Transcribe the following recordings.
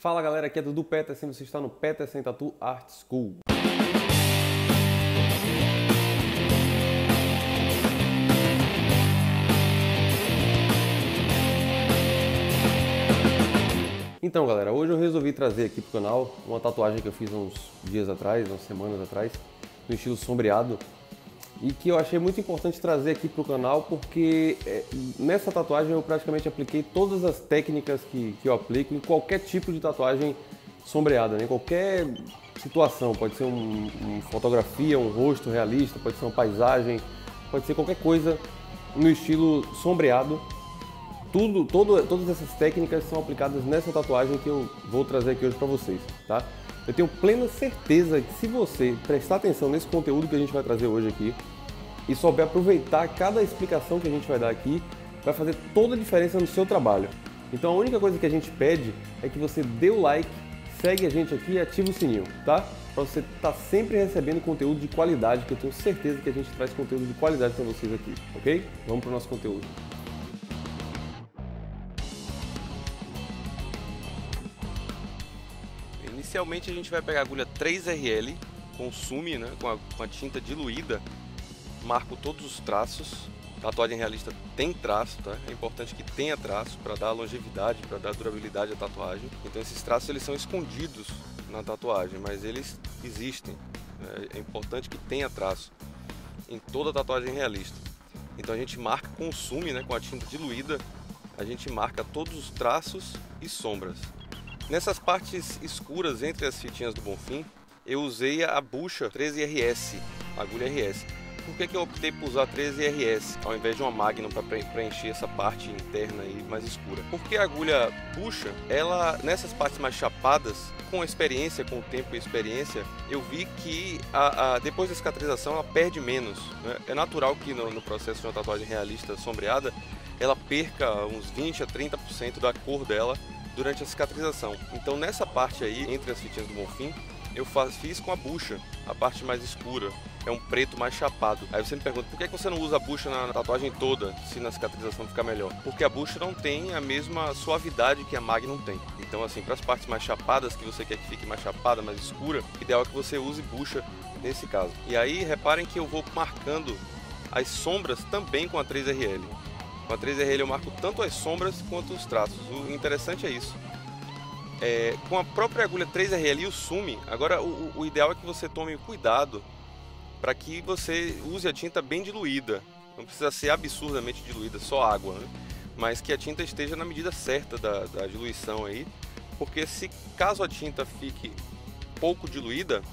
Fala galera, aqui é Dudu Petersen, você está no Petersen Tattoo Art School. Então galera, hoje eu resolvi trazer aqui pro canal uma tatuagem que eu fiz uns dias atrás, umas semanas atrás, no estilo sombreado, e que eu achei muito importante trazer aqui pro canal porque nessa tatuagem eu praticamente apliquei todas as técnicas que eu aplico em qualquer tipo de tatuagem sombreada, né? Qualquer situação, pode ser uma fotografia, um rosto realista, pode ser uma paisagem, pode ser qualquer coisa no estilo sombreado. Todas essas técnicas são aplicadas nessa tatuagem que eu vou trazer aqui hoje para vocês, tá? Eu tenho plena certeza que se você prestar atenção nesse conteúdo que a gente vai trazer hoje aqui e souber aproveitar cada explicação que a gente vai dar aqui, vai fazer toda a diferença no seu trabalho. Então a única coisa que a gente pede é que você dê o like, segue a gente aqui e ativa o sininho, tá? Para você estar sempre recebendo conteúdo de qualidade, que eu tenho certeza que a gente traz conteúdo de qualidade para vocês aqui, ok? Vamos para o nosso conteúdo. Inicialmente a gente vai pegar a agulha 3RL com sume, né, com a tinta diluída, marco todos os traços. A tatuagem realista tem traço, tá? É importante que tenha traço para dar longevidade, para dar durabilidade à tatuagem. Então esses traços eles são escondidos na tatuagem, mas eles existem. É importante que tenha traço em toda tatuagem realista. Então a gente marca com sume, né, com a tinta diluída, a gente marca todos os traços e sombras. Nessas partes escuras entre as fitinhas do Bonfim, eu usei a bucha 13RS, a agulha RS. Por que eu optei por usar 13RS ao invés de uma Magnum para preencher essa parte interna e mais escura? Porque a agulha bucha, ela nessas partes mais chapadas, com a experiência, com o tempo e experiência, eu vi que depois da cicatrização ela perde menos, né? É natural que no processo de uma tatuagem realista sombreada, ela perca uns 20 a 30% da cor dela durante a cicatrização. Então nessa parte aí, entre as fitinhas do Bonfim, eu fiz com a bucha, a parte mais escura, é um preto mais chapado. Aí você me pergunta, por que você não usa a bucha na tatuagem toda, se na cicatrização ficar melhor? Porque a bucha não tem a mesma suavidade que a Magnum tem. Então assim, para as partes mais chapadas, que você quer que fique mais chapada, mais escura, o ideal é que você use bucha nesse caso. E aí, reparem que eu vou marcando as sombras também com a 3RL. Com a 3RL eu marco tanto as sombras quanto os traços. O interessante é isso. Com a própria agulha 3RL e o sume, agora o ideal é que você tome cuidado para que você use a tinta bem diluída. Não precisa ser absurdamente diluída, só água, né? Mas que a tinta esteja na medida certa da diluição aí, porque caso a tinta fique pouco diluída,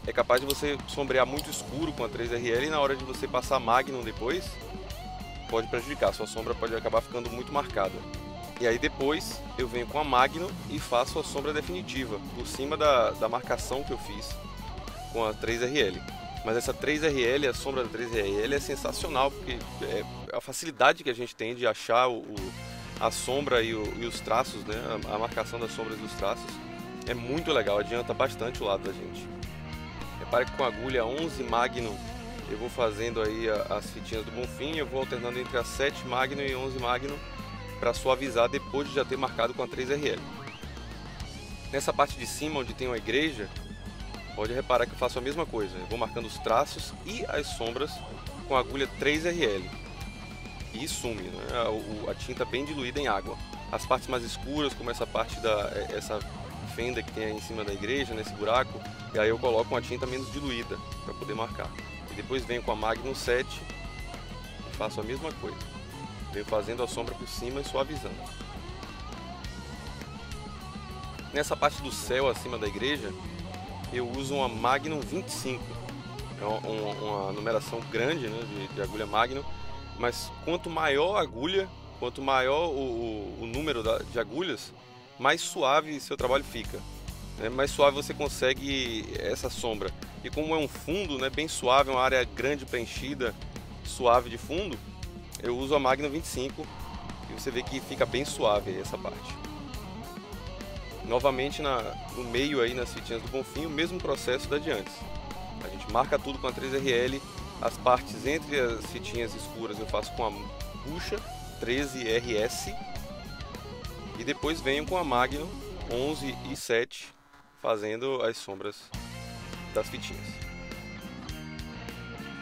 é capaz de você sombrear muito escuro com a 3RL e na hora de você passar a Magnum depois, pode prejudicar, sua sombra pode acabar ficando muito marcada. E aí depois eu venho com a Magnum e faço a sombra definitiva por cima da marcação que eu fiz com a 3RL. Mas essa 3RL, a sombra da 3RL é sensacional, porque a facilidade que a gente tem de achar a sombra e os traços, né? A marcação das sombras e dos traços é muito legal, adianta bastante o lado da gente. Repare que com a agulha 11 Magnum eu vou fazendo aí as fitinhas do Bonfim, eu vou alternando entre as 7 Magnum e 11 Magnum para suavizar depois de já ter marcado com a 3RL. Nessa parte de cima, onde tem uma igreja, pode reparar que eu faço a mesma coisa. Eu vou marcando os traços e as sombras com a agulha 3RL. E sume, né? A tinta bem diluída em água. As partes mais escuras, como essa parte essa fenda que tem aí em cima da igreja, nesse buraco, e aí eu coloco uma tinta menos diluída para poder marcar. E depois venho com a Magnum 7 e faço a mesma coisa. Venho fazendo a sombra por cima e suavizando. Nessa parte do céu acima da igreja, eu uso uma Magnum 25. É uma numeração grande, né, de agulha Magnum, mas quanto maior a agulha, quanto maior o número de agulhas, mais suave seu trabalho fica. Mais suave você consegue essa sombra. E como é um fundo, né, bem suave, uma área grande preenchida, suave de fundo, eu uso a Magnum 25 e você vê que fica bem suave aí essa parte. Novamente no meio aí nas fitinhas do Bonfim, o mesmo processo da de antes. A gente marca tudo com a 3RL, as partes entre as fitinhas escuras eu faço com a bucha 13RS e depois venho com a Magnum 11 e 7 fazendo as sombras das fitinhas.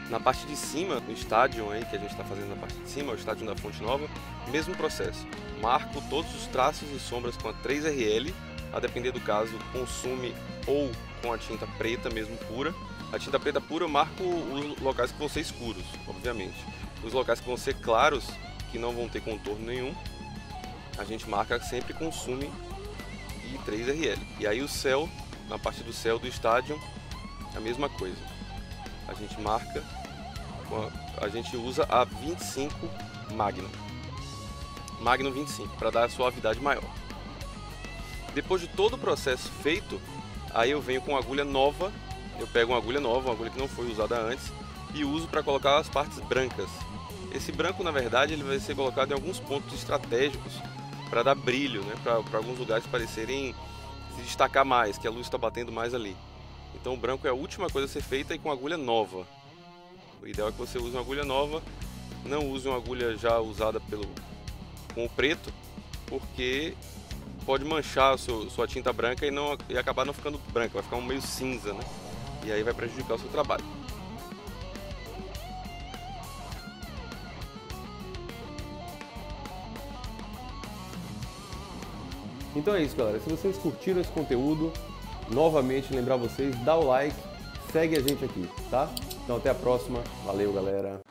Na parte de cima, no estádio aí que a gente está fazendo na parte de cima, o estádio da fonte nova, mesmo processo. Marco todos os traços e sombras com a 3RL, a depender do caso, consume ou com a tinta preta mesmo pura. A tinta preta pura eu marco os locais que vão ser escuros, obviamente. Os locais que vão ser claros, que não vão ter contorno nenhum, a gente marca sempre com Sumi e 3RL. E aí o céu, na parte do céu do estádio, a mesma coisa. A gente marca, a gente usa a 25 Magnum. Magnum 25, para dar a suavidade maior. Depois de todo o processo feito, aí eu venho com agulha nova. Eu pego uma agulha nova, uma agulha que não foi usada antes, e uso para colocar as partes brancas. Esse branco, na verdade, ele vai ser colocado em alguns pontos estratégicos para dar brilho, né? Para alguns lugares parecerem se destacar mais, que a luz está batendo mais ali. Então o branco é a última coisa a ser feita e com agulha nova. O ideal é que você use uma agulha nova, não use uma agulha já usada com o preto, porque pode manchar a sua tinta branca e acabar não ficando branca, vai ficar meio cinza, né? E aí vai prejudicar o seu trabalho. Então é isso, galera. Se vocês curtiram esse conteúdo, novamente lembrar vocês, dá o like, segue a gente aqui, tá? Então até a próxima. Valeu, galera.